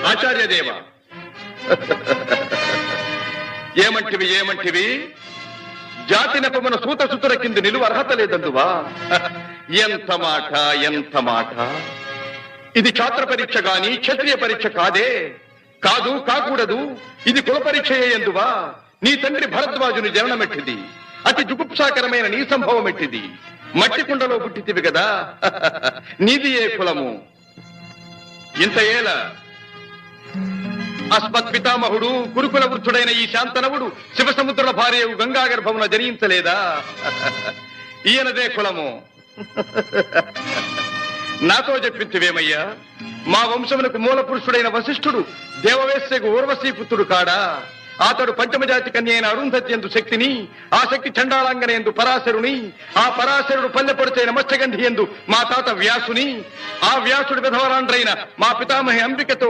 ఆచార్యదేవ ఏమంటివి జాతి నెపమున సూత సుతుల కింద నిలువ అర్హత లేదందువా? ఎంత మాట ఇది ఛాత్ర పరీక్ష గాని క్షత్రియ పరీక్ష కాదే. కాకూడదు. ఇది కుల పరీక్ష ఎందువా? నీ తండ్రి భరద్వాజుని జననమెట్టిది. అతి జుగుప్సాకరమైన నీ సంభవం ఎట్టిది. మట్టి కుండలో పుట్టితివి కదా. నీది ఏ కులము? ఇంత ఏల అస్మత్ పితామహుడు కురుకుల వృద్ధుడైన ఈ శాంతనవుడు శివసముద్రుల భార్య గంగా గర్భమున జనించలేదా? ఈయనదే కులము. నాతో చెప్పించివేమయ్యా? మా వంశమునకు మూల పురుషుడైన వశిష్ఠుడు దేవవేశ్యకు ఊర్వశీ పుత్రుడు కాడా? అతడు పంచమజాతి కన్య అయిన అరుంధతి ఎందు శక్తిని, ఆ శక్తి చండాళంగన ఎందు పరాశరుని, ఆ పరాశరుడు పల్లెపొడిచైన మత్స్యగంధి ఎందు మా తాత వ్యాసుని, ఆ వ్యాసుడు విధవరాండ్రైన మా పితామహి అంబికతో